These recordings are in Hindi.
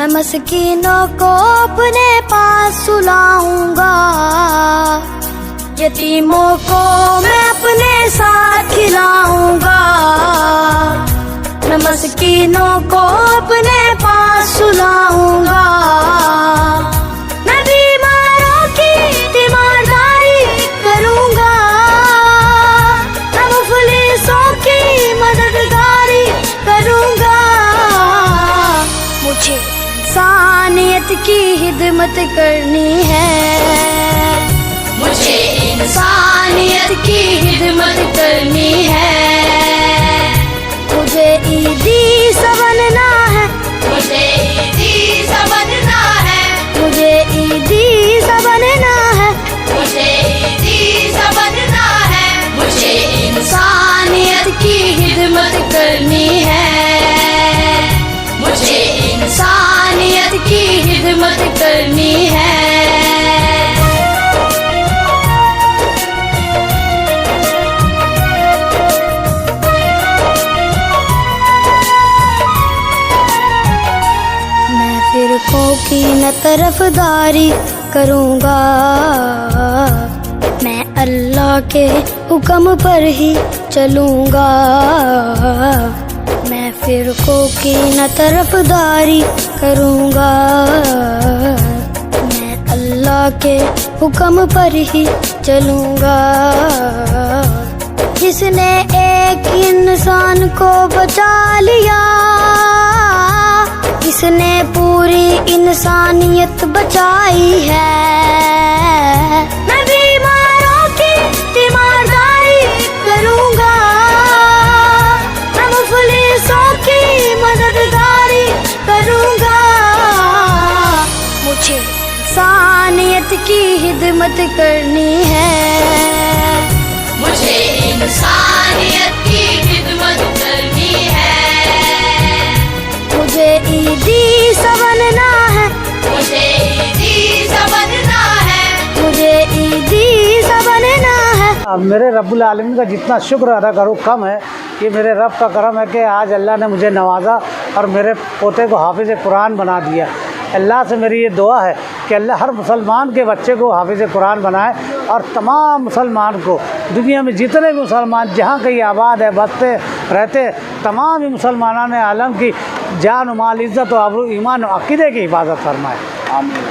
मस्कीनों को अपने पास सुलाऊंगा, यतीमों को मैं अपने साथ खिलाऊंगा। मैं मस्कीनों को अपने पास सुलाऊंगा, मैं बीमारों की तीमारदारी करूंगा, मैं मुफलिसों की मददगारी करूंगा। मुझे इंसानियत की खिदमत करनी है, मुझे इंसानियत की खिदमत करनी है। मुझे ईदी सा बनना है, मुझे ईदी सा बनना है, मुझे ईदी सा बनना है, मुझे ईदी सा बनना है। मुझे इंसानियत की खिदमत करनी है, मुझे इंसानियत की खिदमत करनी है। फिरकों की न तरफदारी करूँगा, मैं अल्लाह के हुक्म पर ही चलूँगा। मैं फिरकों की न तरफदारी करूँगा, मैं अल्लाह के हुक्म पर ही चलूँगा। जिसने एक इंसान को बचा लिया, जिसने पूरी इंसानियत बचाई है। मैं बीमारों की तीमारदारी करूँगा, मैं मुफलिसों की मददगारी करूँगा। मुझे इंसानियत की खिदमत करनी है, मुझे इंसानियत की खिदमत करनी है। मुझे ईदी सा बनना है, मुझे ईदी सा बनना है, मुझे ईदी सा बनना है। अब मेरे रब्बुल आलमीन का जितना शुक्र अदा करूँ कम है। ये मेरे रब का करम है कि आज अल्लाह ने मुझे नवाजा और मेरे पोते को हाफिज़ कुरान बना दिया। अल्लाह से मेरी ये दुआ है कि अल्लाह हर मुसलमान के बच्चे को हाफिज़ कुरान बनाए और तमाम मुसलमान को, दुनिया में जितने भी मुसलमान जहाँ कहीं आबाद है, बसते रहते, तमाम ही मुसलमानान आलम की जान माल इज़्ज़त और आबरू ईमान और अक़ीदे की हिफाजत फरमाए। आमीन।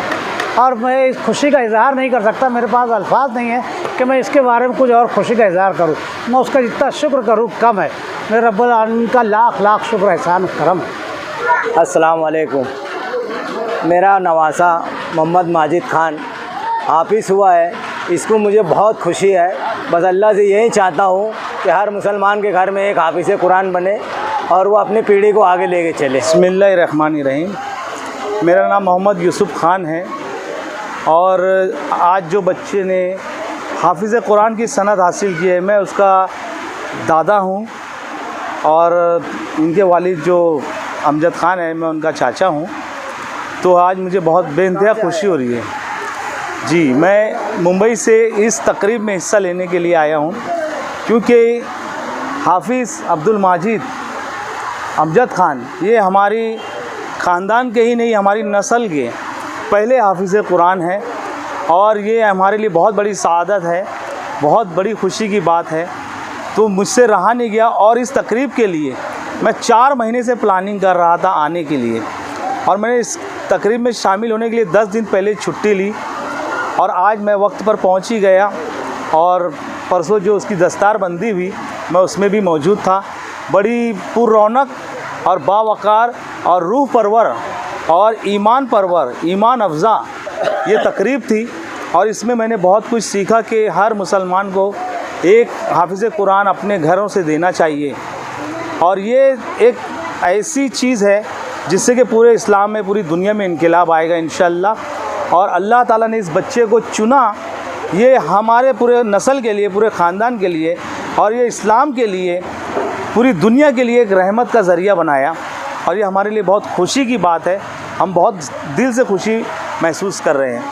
और मैं इस खुशी का इज़हार नहीं कर सकता, मेरे पास अल्फाज नहीं है कि मैं इसके बारे में कुछ और खुशी का इज़हार करूँ। मैं उसका जितना शुक्र करूँ कम है। मेरे रब्बुल आलमीन का लाख लाख शुक्र एहसान करम है। अस्सलाम वालेकुम। मेरा नवासा मोहम्मद माजिद खान हाफिज़ हुआ है, इसको मुझे बहुत खुशी है। बस अल्लाह से यही चाहता हूँ कि हर मुसलमान के घर में एक हाफिज़ कुरान बने और वो अपनी पीढ़ी को आगे लेके चले। बिस्मिल्लाहिर्रहमानिर्रहीम। मेरा नाम मोहम्मद यूसुफ़ खान है और आज जो बच्चे ने हाफिज़ कुरान की सनद हासिल की है, मैं उसका दादा हूँ और इनके वालिद जो अमजद ख़ान है, मैं उनका चाचा हूँ। तो आज मुझे बहुत बेइंतहा खुशी हो रही है। जी, मैं मुंबई से इस तकरीब में हिस्सा लेने के लिए आया हूँ क्योंकि हाफिज़ अब्दुल माजिद अमजद ख़ान ये हमारी ख़ानदान के ही नहीं, हमारी नस्ल के पहले हाफिज़ कुरान है और ये हमारे लिए बहुत बड़ी सआदत है, बहुत बड़ी खुशी की बात है। तो मुझसे रहा नहीं गया और इस तकरीब के लिए मैं 4 महीने से प्लानिंग कर रहा था आने के लिए और मैंने इस तकरीब में शामिल होने के लिए 10 दिन पहले छुट्टी ली और आज मैं वक्त पर पहुंच ही गया। और परसों जो उसकी दस्तारबंदी हुई मैं उसमें भी मौजूद था। बड़ी पुररौनक और बावकार और रूह परवर और ईमान परवर, ईमान अफ़ज़ा ये तकरीब थी और इसमें मैंने बहुत कुछ सीखा कि हर मुसलमान को एक हाफिज़ कुरान अपने घरों से देना चाहिए और ये एक ऐसी चीज़ है जिससे कि पूरे इस्लाम में, पूरी दुनिया में इनकलाब आएगा इंशाअल्लाह। और अल्लाह ताला ने इस बच्चे को चुना, ये हमारे पूरे नस्ल के लिए, पूरे ख़ानदान के लिए और ये इस्लाम के लिए, पूरी दुनिया के लिए एक रहमत का ज़रिया बनाया और ये हमारे लिए बहुत खुशी की बात है। हम बहुत दिल से खुशी महसूस कर रहे हैं।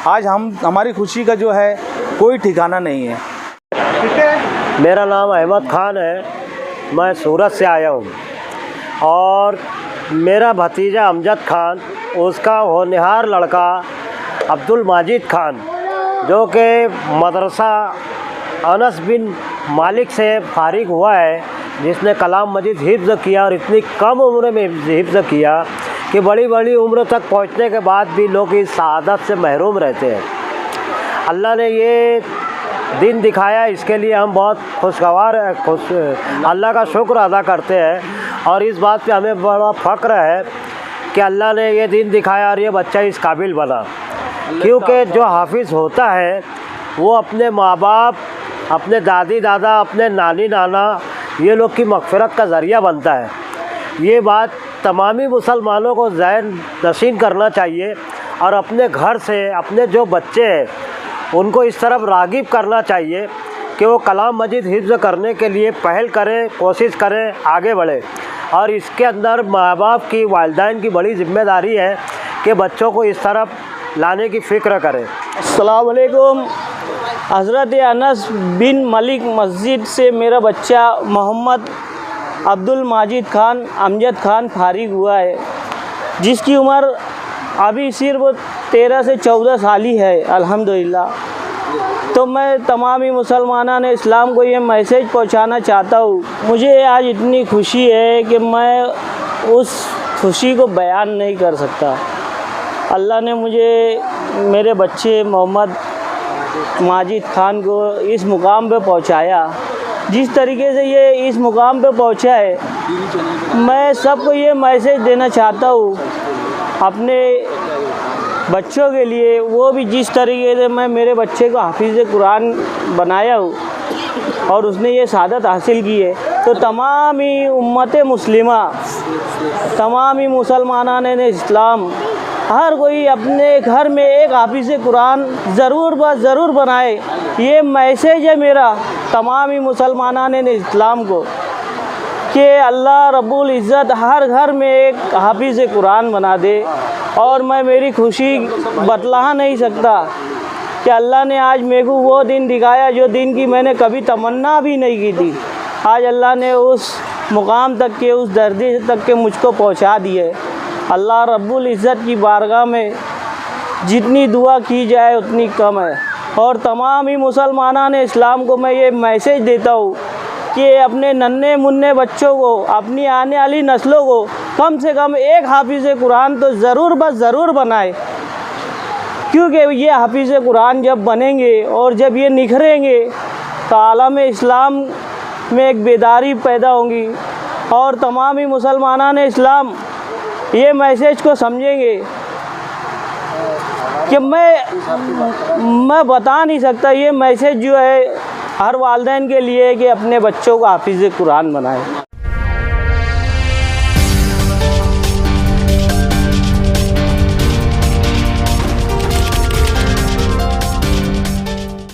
आज हमारी खुशी का जो है कोई ठिकाना नहीं है। मेरा नाम अहमद ख़ान है, मैं सूरत से आया हूँ और मेरा भतीजा अमजद ख़ान उसका होनहार लड़का अब्दुल माजिद खान, जो कि मदरसा अनस बिन मालिक से फारिग हुआ है, जिसने कलाम मजीद हिफ्ज़ किया और इतनी कम उम्र में हिफ्ज़ किया कि बड़ी बड़ी उम्र तक पहुंचने के बाद भी लोग इस शहादत से महरूम रहते हैं। अल्लाह ने ये दिन दिखाया, इसके लिए हम बहुत खुशगवार अल्लाह का शुक्र अदा करते हैं और इस बात पे हमें बड़ा फ़ख्र है कि अल्लाह ने ये दिन दिखाया और ये बच्चा इस काबिल बना। क्योंकि जो हाफिज़ होता है वो अपने माँ बाप, अपने दादी दादा, अपने नानी नाना, ये लोग की मग़फ़िरत का ज़रिया बनता है। ये बात तमामी मुसलमानों को ज़हन नशीन करना चाहिए और अपने घर से अपने जो बच्चे हैं उनको इस तरफ राग़िब करना चाहिए कि वो कलाम मजीद हिफ्ज़ करने के लिए पहल करें, कोशिश करें, आगे बढ़े। और इसके अंदर माँ बाप की, वालिदैन की बड़ी ज़िम्मेदारी है कि बच्चों को इस तरफ लाने की फ़िक्र करें। अस्सलाम वालेकुम। हज़रत अनस बिन मालिक मस्जिद से मेरा बच्चा मोहम्मद अब्दुल माजिद खान अमजद खान फारिग हुआ है, जिसकी उम्र अभी सिर्फ 13 से 14 साल ही है अल्हम्दुलिल्लाह। तो मैं तमामी मुसलमाना ने इस्लाम को ये मैसेज पहुंचाना चाहता हूँ। मुझे आज इतनी खुशी है कि मैं उस खुशी को बयान नहीं कर सकता। अल्लाह ने मुझे, मेरे बच्चे मोहम्मद माजिद खान को इस मुकाम पे पहुंचाया। जिस तरीके से ये इस मुकाम पे पहुंचा है, मैं सबको ये मैसेज देना चाहता हूँ अपने बच्चों के लिए। वो भी जिस तरीके से मैं मेरे बच्चे को हाफिज़ कुरान बनाया हूँ और उसने ये शहादत हासिल की है, तो तमामी उम्मत मुस्लिमा, तमामी मुसलमानान इस्लाम, हर कोई अपने घर में एक हाफिज़ कुरान ज़रूर बनाए। ये मैसेज है मेरा तमामी मुसलमानान इस्लाम को कि अल्लाह रब्बुल इज़्ज़त हर घर में एक हाफिज़ कुरान बना दे। और मैं मेरी खुशी बतला नहीं सकता कि अल्लाह ने आज मेरे को वो दिन दिखाया जो दिन की मैंने कभी तमन्ना भी नहीं की थी। आज अल्लाह ने उस मुकाम तक के, उस दर्जे तक के मुझको पहुंचा दिए। अल्लाह रब्बुल इज़्ज़त की बारगाह में जितनी दुआ की जाए उतनी कम है। और तमाम ही मुसलमानान इस्लाम को मैं ये मैसेज देता हूँ कि अपने नन्हे मुन्ने बच्चों को, अपनी आने वाली नस्लों को कम से कम एक हाफिज़ कुरान तो ज़रूर बनाए। क्योंकि ये हाफिज़ कुरान जब बनेंगे और जब ये निखरेंगे तो आलम इस्लाम में एक बेदारी पैदा होगी और तमाम ही मुसलमानान इस्लाम ये मैसेज को समझेंगे कि मैं बता नहीं सकता। ये मैसेज जो है हर वालिदैन के लिए कि अपने बच्चों को हाफिज़ कुरान बनाए।